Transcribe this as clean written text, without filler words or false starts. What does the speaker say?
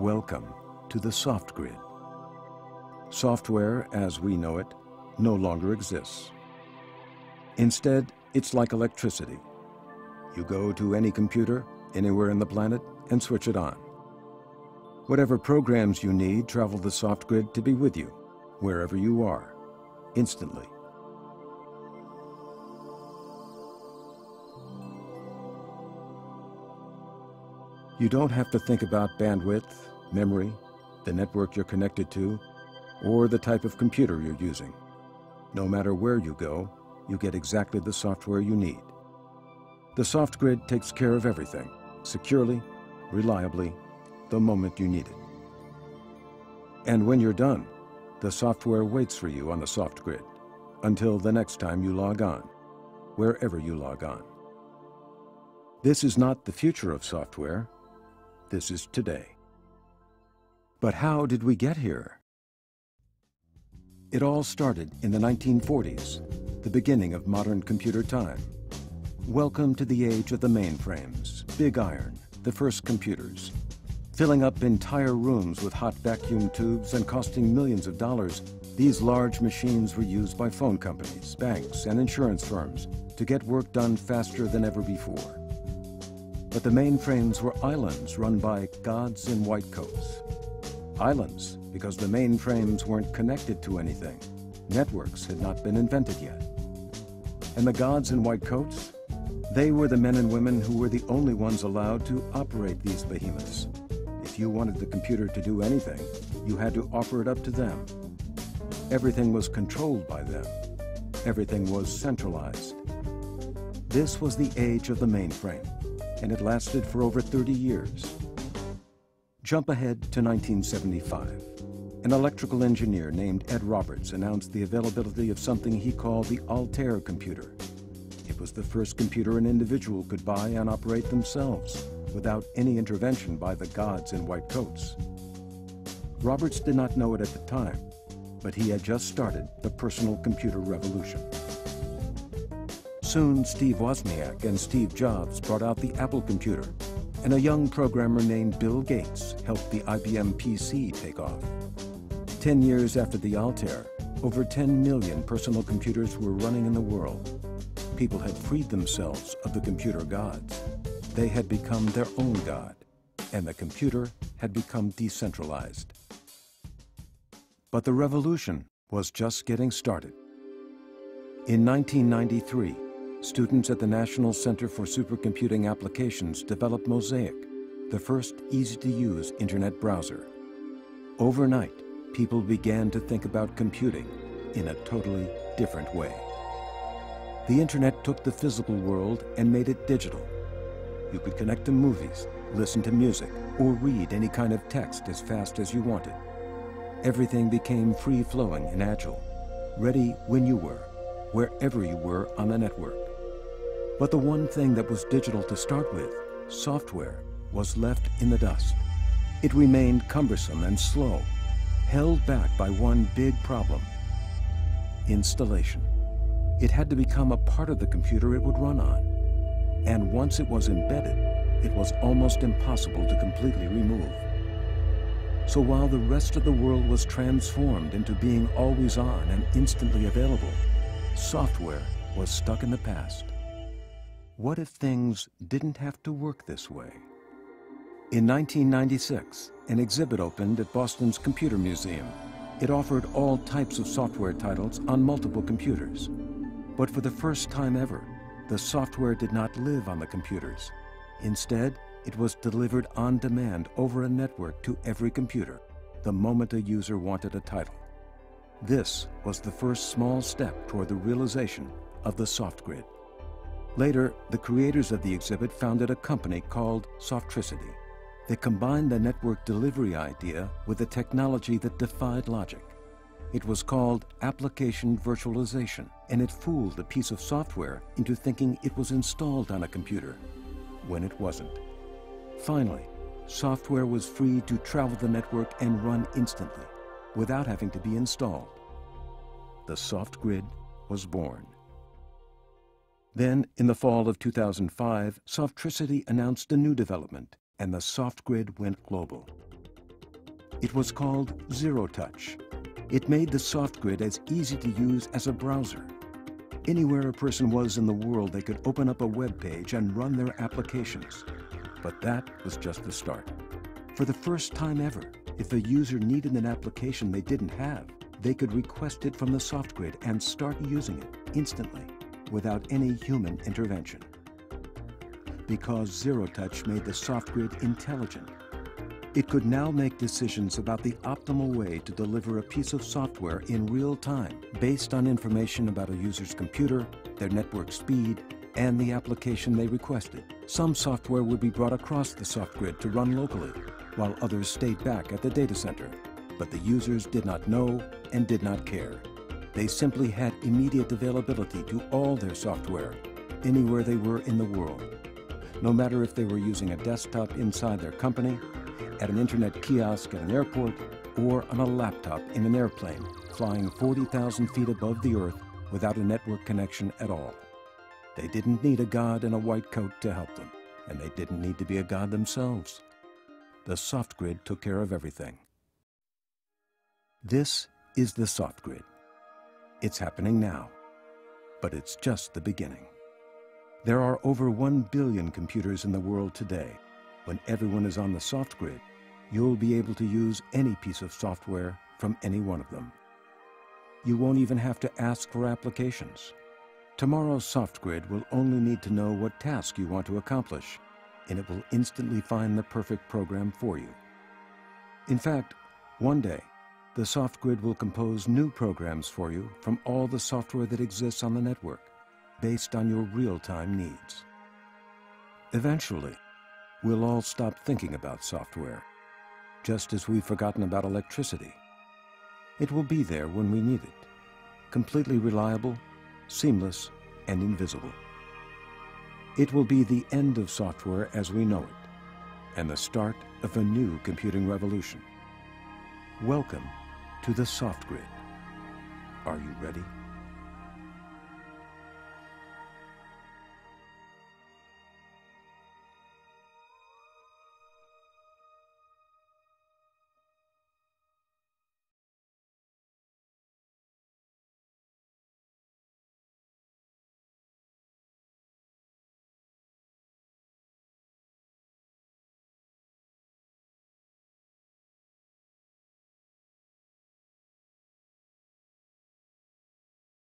Welcome to the soft grid. Software, as we know it, no longer exists. Instead, it's like electricity. You go to any computer, anywhere on the planet, and switch it on. Whatever programs you need travel the soft grid to be with you, wherever you are, instantly. You don't have to think about bandwidth, memory, the network you're connected to, or the type of computer you're using. No matter where you go, you get exactly the software you need. The soft grid takes care of everything, securely, reliably, the moment you need it. And when you're done, the software waits for you on the soft grid until the next time you log on, wherever you log on. This is not the future of software. This is today. But how did we get here? It all started in the 1940s, the beginning of modern computer time. Welcome to the age of the mainframes, big iron, the first computers. Filling up entire rooms with hot vacuum tubes and costing millions of dollars, these large machines were used by phone companies, banks, and insurance firms to get work done faster than ever before. But the mainframes were islands run by gods in white coats. Islands because the mainframes weren't connected to anything. Networks had not been invented yet. And the gods in white coats? They were the men and women who were the only ones allowed to operate these behemoths. If you wanted the computer to do anything, you had to offer it up to them. Everything was controlled by them. Everything was centralized. This was the age of the mainframe, and it lasted for over 30 years. Jump ahead to 1975. An electrical engineer named Ed Roberts announced the availability of something he called the Altair computer. It was the first computer an individual could buy and operate themselves, without any intervention by the gods in white coats. Roberts did not know it at the time, but he had just started the personal computer revolution. Soon, Steve Wozniak and Steve Jobs brought out the Apple computer, and a young programmer named Bill Gates helped the IBM PC take off. 10 years after the Altair, over 10 million personal computers were running in the world. People had freed themselves of the computer gods. They had become their own god, and the computer had become decentralized. But the revolution was just getting started. In 1993, students at the National Center for Supercomputing Applications developed Mosaic, the first easy-to-use internet browser. Overnight, people began to think about computing in a totally different way. The internet took the physical world and made it digital. You could connect to movies, listen to music, or read any kind of text as fast as you wanted. Everything became free-flowing and agile, ready when you were, wherever you were on the network. But the one thing that was digital to start with, software, was left in the dust. It remained cumbersome and slow, held back by one big problem: installation. It had to become a part of the computer it would run on. And once it was embedded, it was almost impossible to completely remove. So while the rest of the world was transformed into being always on and instantly available, software was stuck in the past. What if things didn't have to work this way? In 1996, an exhibit opened at Boston's Computer Museum. It offered all types of software titles on multiple computers. But for the first time ever, the software did not live on the computers. Instead, it was delivered on demand over a network to every computer, the moment a user wanted a title. This was the first small step toward the realization of the soft grid. Later, the creators of the exhibit founded a company called Softricity. They combined the network delivery idea with a technology that defied logic. It was called application virtualization, and it fooled a piece of software into thinking it was installed on a computer, when it wasn't. Finally, software was free to travel the network and run instantly, without having to be installed. The soft grid was born. Then, in the fall of 2005, Softricity announced a new development, and the soft grid went global. It was called Zero Touch. It made the soft grid as easy to use as a browser. Anywhere a person was in the world, they could open up a web page and run their applications. But that was just the start. For the first time ever, if a user needed an application they didn't have, they could request it from the soft grid and start using it instantly, without any human intervention. Because Zero Touch made the soft grid intelligent, it could now make decisions about the optimal way to deliver a piece of software in real time, based on information about a user's computer, their network speed, and the application they requested. Some software would be brought across the soft grid to run locally, while others stayed back at the data center. But the users did not know and did not care. They simply had immediate availability to all their software, anywhere they were in the world. No matter if they were using a desktop inside their company, at an internet kiosk at an airport, or on a laptop in an airplane flying 40,000 feet above the Earth without a network connection at all. They didn't need a god in a white coat to help them, and they didn't need to be a god themselves. The soft grid took care of everything. This is the soft grid. It's happening now, but it's just the beginning. There are over 1 billion computers in the world today. When everyone is on the soft grid, you'll be able to use any piece of software from any one of them. You won't even have to ask for applications. Tomorrow's soft grid will only need to know what task you want to accomplish, and it will instantly find the perfect program for you. In fact, one day, the soft grid will compose new programs for you from all the software that exists on the network, based on your real-time needs. Eventually, we'll all stop thinking about software, just as we've forgotten about electricity. It will be there when we need it, completely reliable, seamless, and invisible. It will be the end of software as we know it, and the start of a new computing revolution. Welcome to the soft grid. Are you ready?